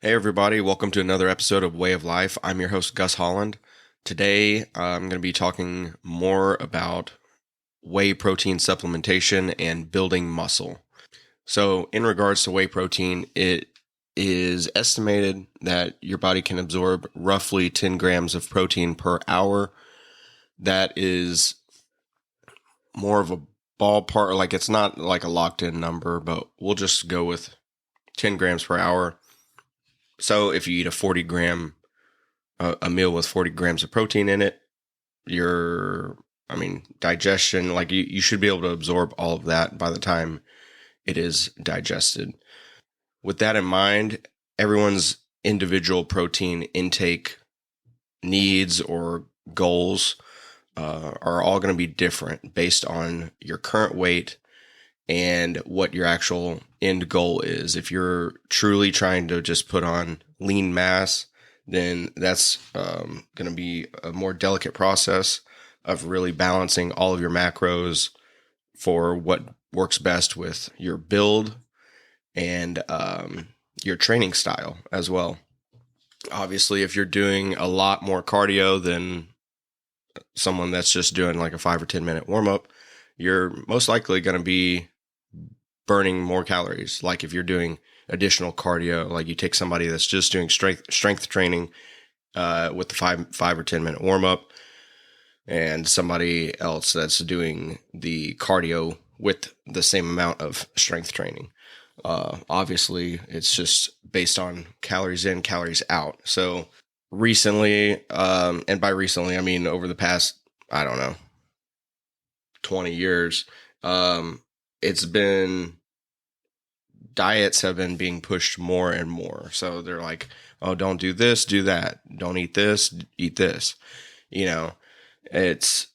Hey everybody, welcome to another episode of Way of Life. I'm your host Gus Holland. Today I'm going to be talking more about whey protein supplementation and building muscle. So in regards to whey protein, it is estimated that your body can absorb roughly 10 grams of protein per hour. That is more of a ballpark, like it's not like a locked in number, but we'll just go with 10 grams per hour. So if you eat a meal with 40 grams of protein in it, digestion, like you should be able to absorb all of that by the time it is digested. With that in mind, everyone's individual protein intake needs or goals are all going to be different based on your current weight and what your actual end goal is. If you're truly trying to just put on lean mass, then that's going to be a more delicate process of really balancing all of your macros for what works best with your build and your training style as well. Obviously, if you're doing a lot more cardio than someone that's just doing like a 5 or 10 minute warm up, you're most likely going to be burning more calories. Like if you're doing additional cardio, like you take somebody that's just doing strength training with the 5 or 10 minute warm up, and somebody else that's doing the cardio with the same amount of strength training. Obviously, it's just based on calories in, calories out. So recently, and by recently, I mean over the past, 20 years, diets have been being pushed more and more. So they're like, oh, don't do this, do that. Don't eat this, eat this. It's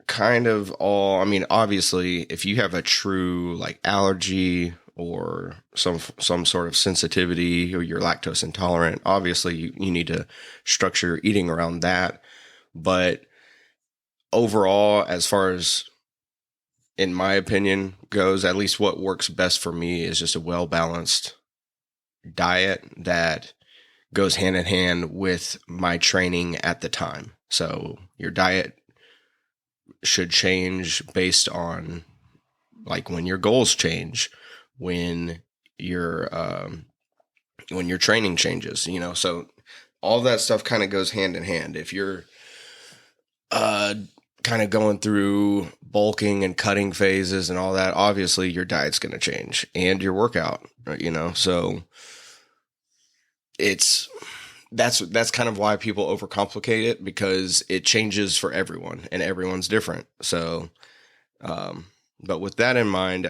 kind of all, obviously, if you have a true like allergy or some sort of sensitivity, or you're lactose intolerant, obviously you need to structure your eating around that. But overall, as far as in my opinion goes, at least what works best for me is just a well-balanced diet that goes hand in hand with my training at the time. So your diet should change based on like when your goals change, when your training changes, so all that stuff kind of goes hand in hand. If you're kind of going through bulking and cutting phases and all that, obviously your diet's going to change and your workout, so that's kind of why people overcomplicate it, because it changes for everyone and everyone's different. So, but with that in mind,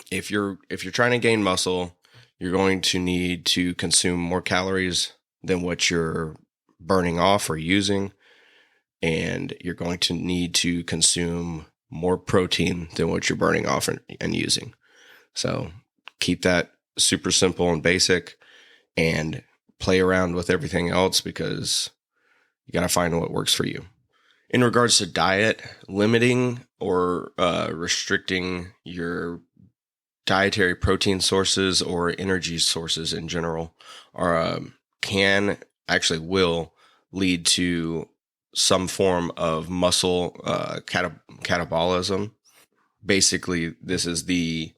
if you're trying to gain muscle, you're going to need to consume more calories than what you're burning off or using. And you're going to need to consume more protein than what you're burning off and using. So keep that super simple and basic and play around with everything else, because you got to find what works for you. In regards to diet, limiting or restricting your dietary protein sources or energy sources in general will lead to some form of muscle catabolism. Basically, this is the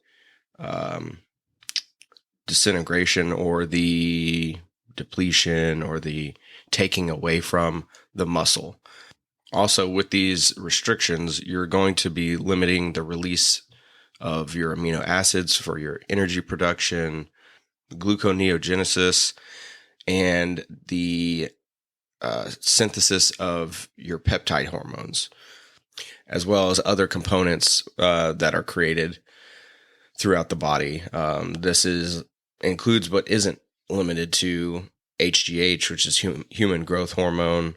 disintegration or the depletion or the taking away from the muscle. Also, with these restrictions, you're going to be limiting the release of your amino acids for your energy production, gluconeogenesis, and the synthesis of your peptide hormones, as well as other components that are created throughout the body. This includes but isn't limited to HGH, which is human growth hormone,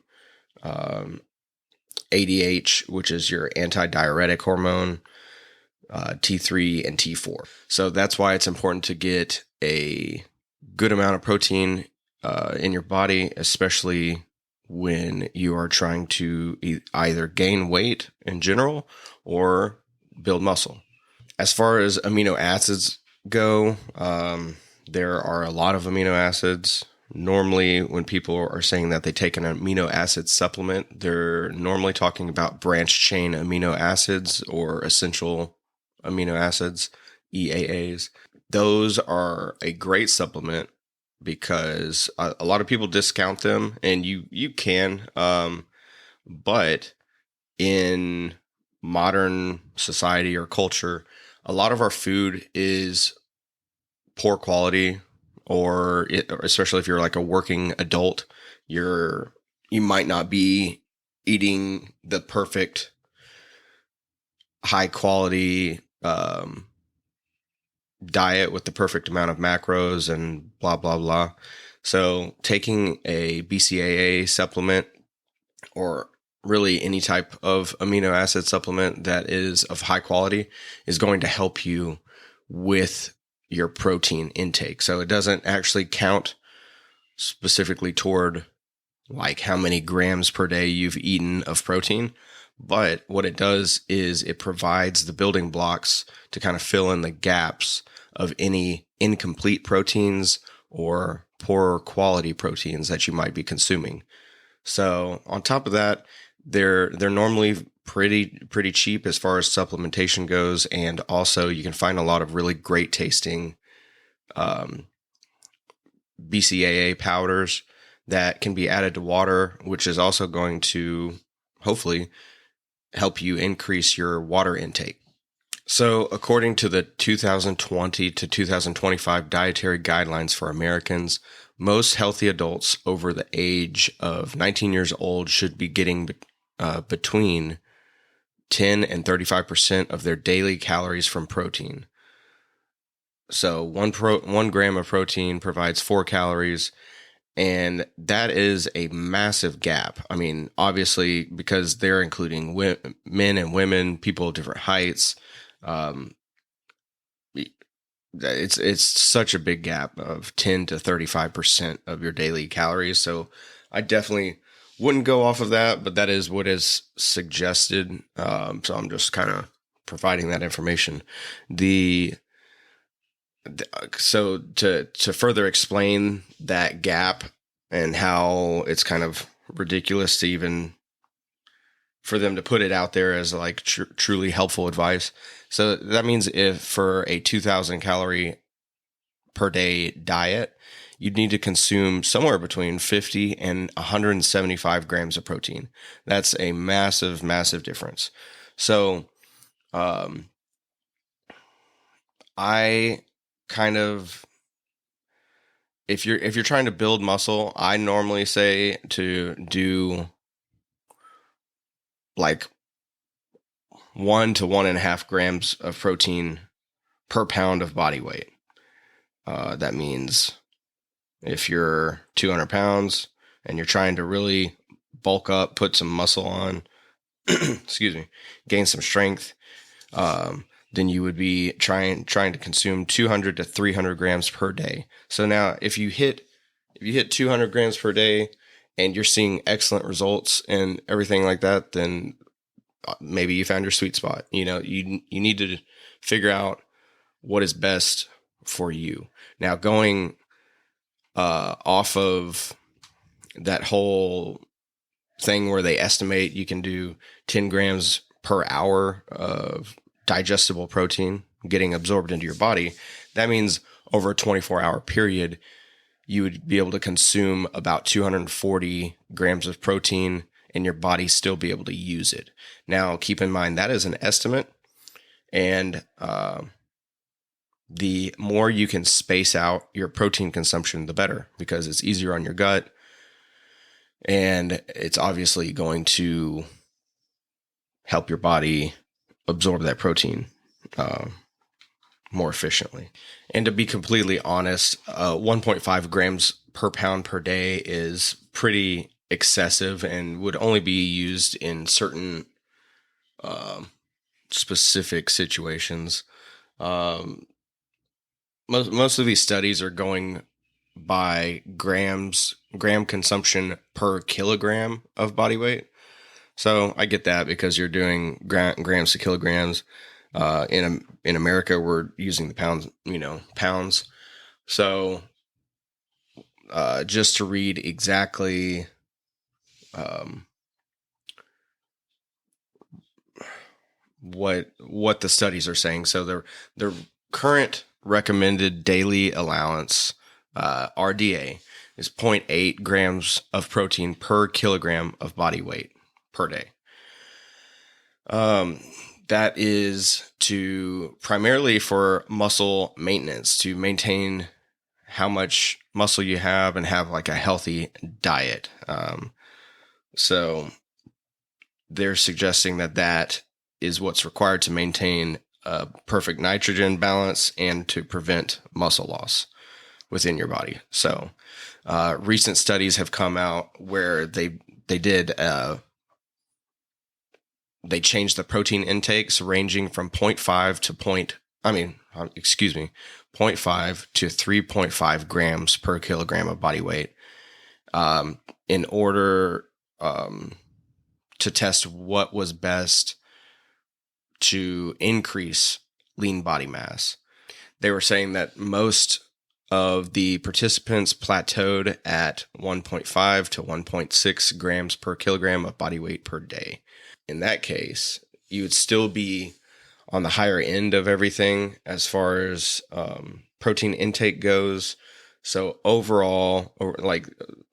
ADH, which is your antidiuretic hormone, T3 and T4. So that's why it's important to get a good amount of protein in your body, especially when you are trying to either gain weight in general or build muscle. As far as amino acids go, There are a lot of amino acids. Normally, when people are saying that they take an amino acid supplement, they're normally talking about branched chain amino acids or essential amino acids, EAAs. Those are a great supplement because a lot of people discount them, and you can, but in modern society or culture, a lot of our food is poor quality, or especially if you're like a working adult, you might not be eating the perfect high quality diet with the perfect amount of macros and blah blah blah. So taking a BCAA supplement, or really any type of amino acid supplement that is of high quality, is going to help you with your protein intake. So it doesn't actually count specifically toward like how many grams per day you've eaten of protein, but what it does is it provides the building blocks to kind of fill in the gaps of any incomplete proteins or poor quality proteins that you might be consuming. So on top of that, they're normally pretty cheap as far as supplementation goes, and also you can find a lot of really great tasting BCAA powders that can be added to water, which is also going to hopefully help you increase your water intake. So according to the 2020 to 2025 dietary guidelines for Americans, most healthy adults over the age of 19 years old should be getting between 10 and 35% of their daily calories from protein. So 1 gram of protein provides 4 calories, and that is a massive gap. I mean, obviously, because they're including men and women, people of different heights. It's such a big gap of 10 to 35% of your daily calories. So I definitely wouldn't go off of that, but that is what is suggested. So I'm just kind of providing that information. So to further explain that gap and how it's kind of ridiculous to even for them to put it out there as like truly helpful advice. So that means if for a 2,000 calorie per day diet, you'd need to consume somewhere between 50 and 175 grams of protein. That's a massive, massive difference. So, I kind of, if you're trying to build muscle, I normally say to do like 1 to 1.5 grams of protein per pound of body weight. That means if you're 200 pounds and you're trying to really bulk up, put some muscle on, excuse me, gain some strength, then you would be trying to consume 200 to 300 grams per day. So now if you hit 200 grams per day and you're seeing excellent results and everything like that, then maybe you found your sweet spot. You know, you need to figure out what is best for you. Now, going off of that whole thing where they estimate you can do 10 grams per hour of digestible protein getting absorbed into your body, that means over a 24-hour period, you would be able to consume about 240 grams of protein and your body still be able to use it. Now, keep in mind that is an estimate, and the more you can space out your protein consumption, the better, because it's easier on your gut, and it's obviously going to help your body absorb that protein more efficiently. And to be completely honest, 1.5 grams per pound per day is pretty excessive and would only be used in certain specific situations. Most of these studies are going by gram consumption per kilogram of body weight. So I get that because you're doing grams to kilograms. In America, we're using the pounds. So just to read exactly what the studies are saying. So their current recommended daily allowance, RDA, is 0.8 grams of protein per kilogram of body weight per day. That is primarily for muscle maintenance, to maintain how much muscle you have and have like a healthy diet. So they're suggesting that is what's required to maintain a perfect nitrogen balance and to prevent muscle loss within your body. So recent studies have come out where they changed the protein intakes ranging from 0.5 to 0.5 to 3.5 grams per kilogram of body weight, in order to test what was best to increase lean body mass. They were saying that most of the participants plateaued at 1.5 to 1.6 grams per kilogram of body weight per day. In that case, you would still be on the higher end of everything as far as protein intake goes. So overall,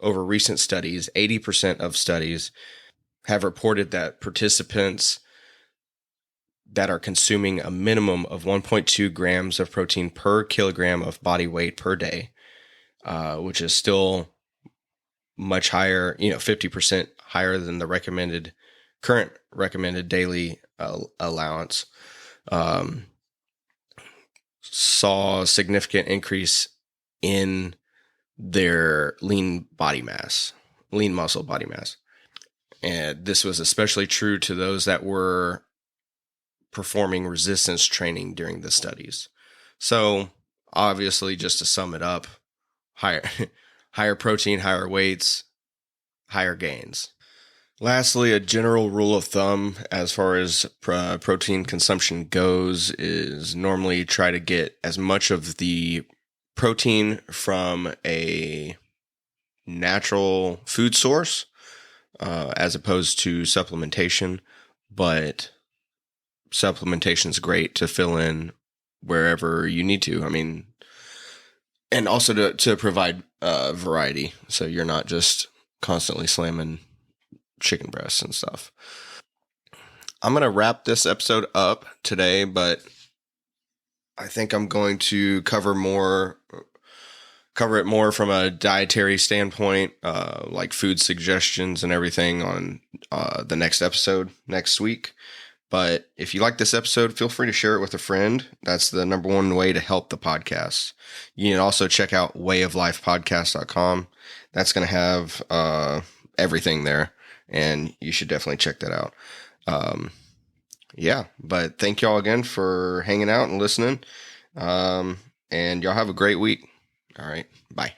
over recent studies, 80% of studies have reported that participants that are consuming a minimum of 1.2 grams of protein per kilogram of body weight per day, which is still much higher, 50% higher than the current recommended daily allowance, saw a significant increase in their lean muscle body mass. And this was especially true to those that were performing resistance training during the studies. So obviously, just to sum it up, higher protein, higher weights, higher gains. Lastly, a general rule of thumb as far as protein consumption goes is normally try to get as much of the protein from a natural food source as opposed to supplementation. But supplementation is great to fill in wherever you need to. I mean, and also to provide variety, so you're not just constantly slamming chicken breasts and stuff. I'm going to wrap this episode up today, but I think I'm going to cover it more from a dietary standpoint, like food suggestions and everything on the next episode next week. But if you like this episode, feel free to share it with a friend. That's the number one way to help the podcast. You can also check out wayoflifepodcast.com. That's going to have everything there, and you should definitely check that out. But thank y'all again for hanging out and listening. And y'all have a great week. All right. Bye.